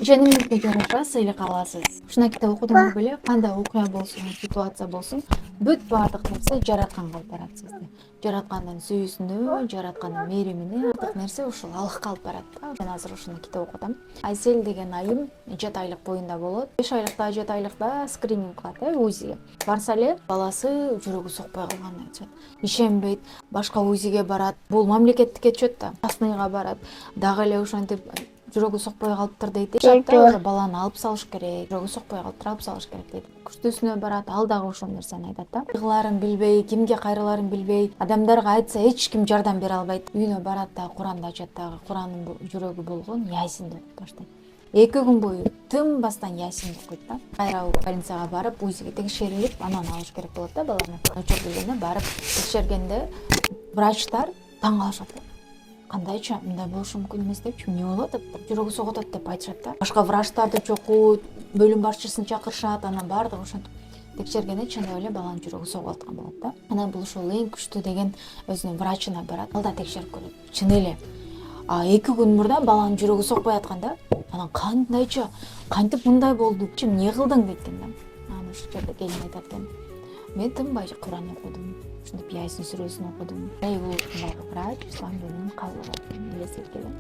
Ишенимиңизге жараша сыйлык аласыз. Ушундай китеп окудуңуз беле, кандай окуя болсун, ситуация болсун, бүт баардык нерсе жаратканга алып барат сизди. Жараткандын сүйүүсүнө, жараткандын мээримине артык нерсе ушул Аллахка алып барат да. Мен азыр ушуну китеп окутам. Айсель деген айым 7 айлык боюнда болот. 5 айлыкта, 7 айлыкта скрининг кылат, УЗИге. Барса эле баласы жүрөгү сокпой калган айтышат. Ишенбейт, башка УЗИге барат. Бул мамлекеттикке түшөт да, частныйга барат. Дагы эле ошентип жүрөгү сокпой калыптыр дейт. Уже баланы алып салыш керек, жүрөгү сокпой калыптыр, алып салыш керек дейт. Күчтүүсүнө барат, ал дагы ошол нерсени айтат да. Кыйлаарын билбей, кимге кайрылаарын билбей, адамдарга айтса эч ким жардам бере албайт. Үйүнө барат да, Куранды ачат дагы, Куранын жүрөгү болгон Ясинди окуп баштайт. 2 күн бою тынбастан Ясин окуйт да. Кайра больницага барып, УЗИге текшерилип, анан алыш керек болот да баланы. Начар келгенде барып текшергенде врачтар таң калышат. Кандайча мындай болушу мүмкүн эмес депчи, эмне болуп атат, жүрөгү согуп атат деп айтышат да. Башка врачтарды чокут, бөлүм башчысын чакырышат, анан баардыгы ошентип текшергенде чындап эле баланын жүрөгү согуп аткан болот да. Анан бул ушул эң күчтүү деген өзүнүн врачына барат, ал да текшерип көрөт. Чын эле 2 күн мурда баланын жүрөгү сокпой аткан да. Анан кандайча, кантип мындай болду, эмне кылдың дейт да. Анан ошол жерде келин айтат экен. Мен тынбай Куран окудум. Ушинтип Ясин сүрөсүн окудум. Бул врач ислам динин кабыл алган элестет келген.